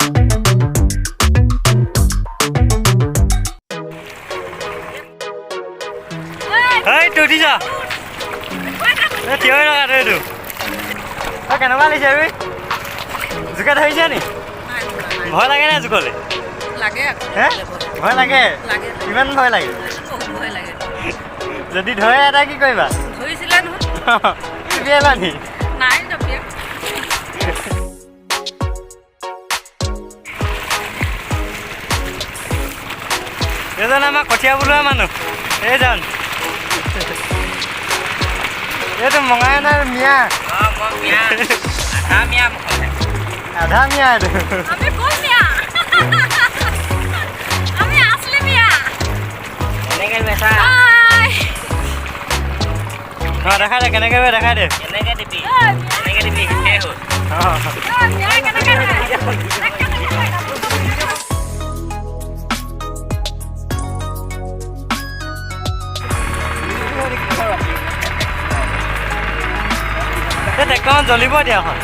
Hey, tuh dia. Dia orang ada tu. Kenapa ni cewek? Juga dah hijau ni. ভয় লাগে না জুকলে লাগে হ্যাঁ ভয় লাগে লাগে কিমান ভয় লাগে ভয় লাগে যদি ধৰে এটা কি কৰিবা ধৰিছিলা নহয় জপিয়াবা নি নাই জপিয়া এজন আমাৰ কঠীয়া বুলোৱা মানুহ এইজন এইটো মঙায়নৰ মিয়া মই মিয়া আধা মিয়া আধা মিয়া এইটো আমি কোন মিয়া আমি আসলে মিয়া কেনেকৈ বেচা দেখা দে কেনেকৈ দেখা দে কেনেকৈ দিবি সেই হ'ল মিয়া কেনেকৈ ট্ৰেক্টৰখন জ্বলিব দিয়া এখন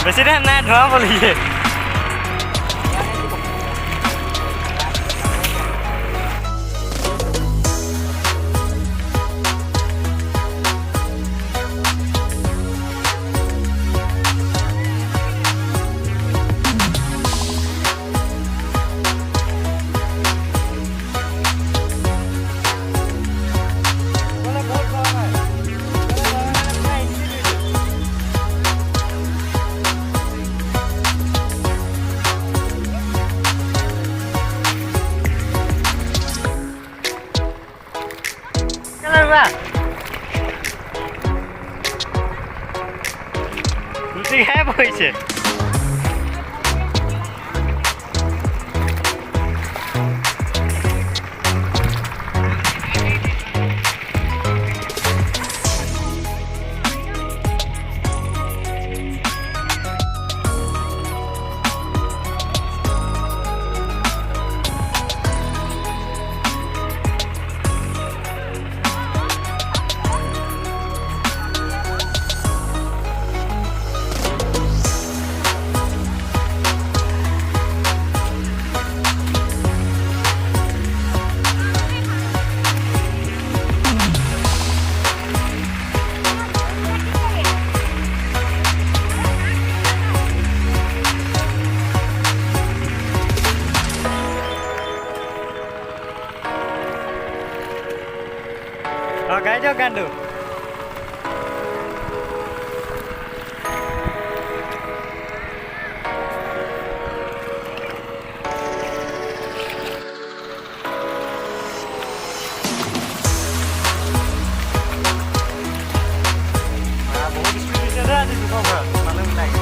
বেছি টাইম নাই ধোঁৱা বলিছে লুচি খাই বহিছে গাই যাওক গানটো বহুত স্পীড দিছে দে আজি দুখৰ ঘৰত মানুহ লাগে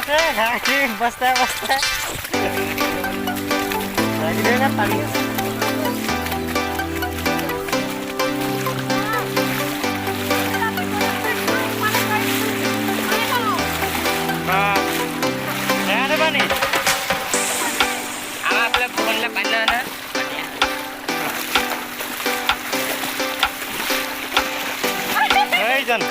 ঘাঁহি বস্তাই বস্তাই লাগি ধৰিলে পানী আছে পানী আমাৰ এইফালে বৰষুণিলে পানী নহয় নহয় এইজন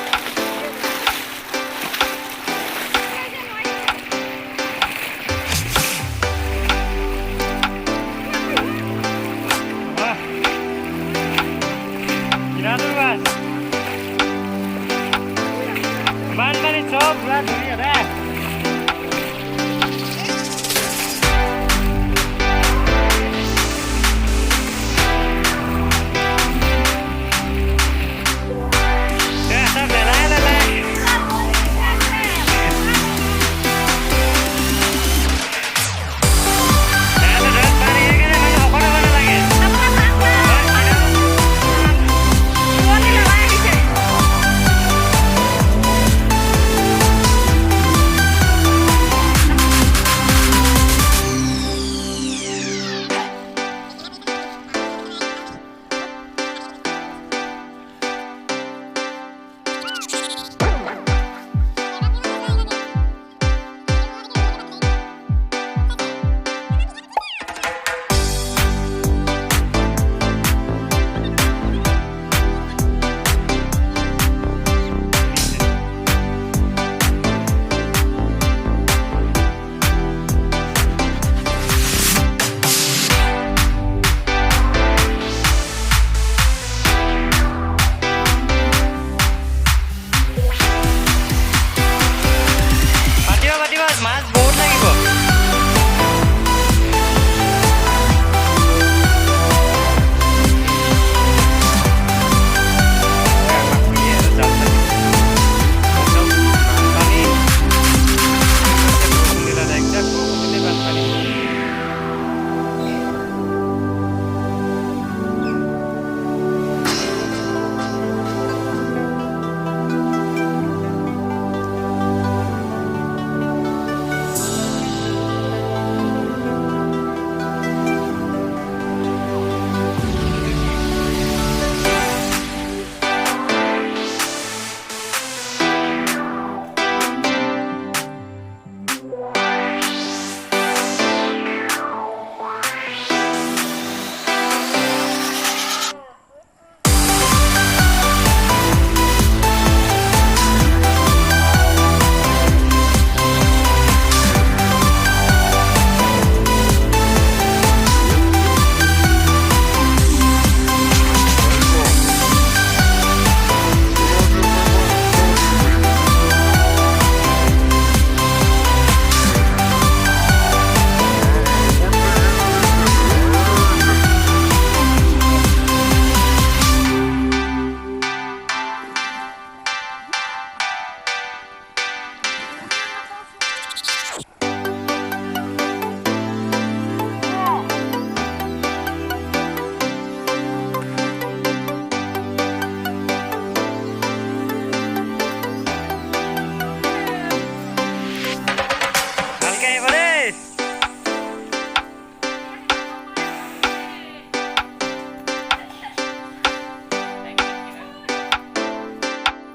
বানপানী চব পুৰা ধুনীয়া দে মাছ বহুত লাগিব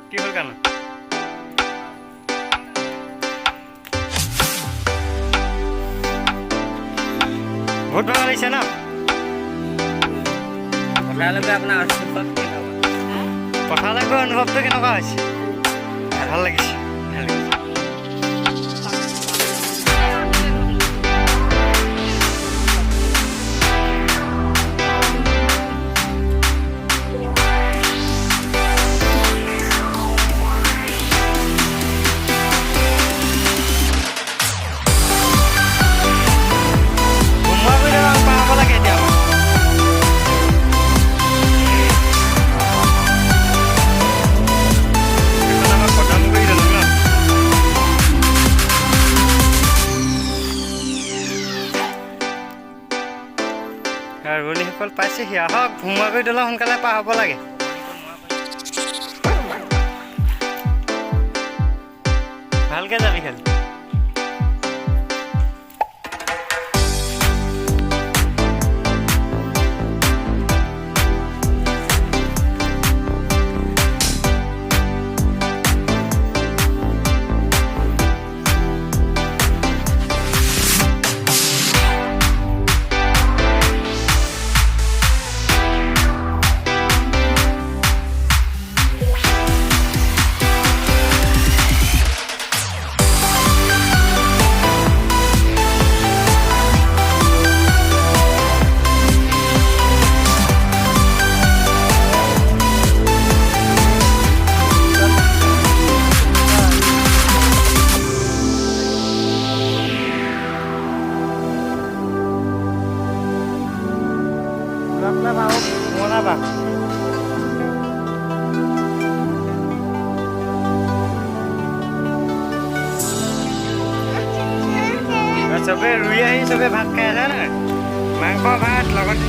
কি হল কেন বহুত ভাল লাগিছে না পথাৰলৈকে আপোনাৰ পথাৰলৈকে অনুভৱটো কেনেকুৱা হৈছে ভাল লাগিছে ৰোৱনীসকল পাইছেহি আহক ভোমোৱাগুৰি দলং সোনকালে পাৰ হ'ব লাগে ভালকৈ যাবি খালি ওলাবা চবে ৰুই আহি চবে ভাত খাই আছে নহয় মাংস ভাত লগতে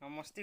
মস্তি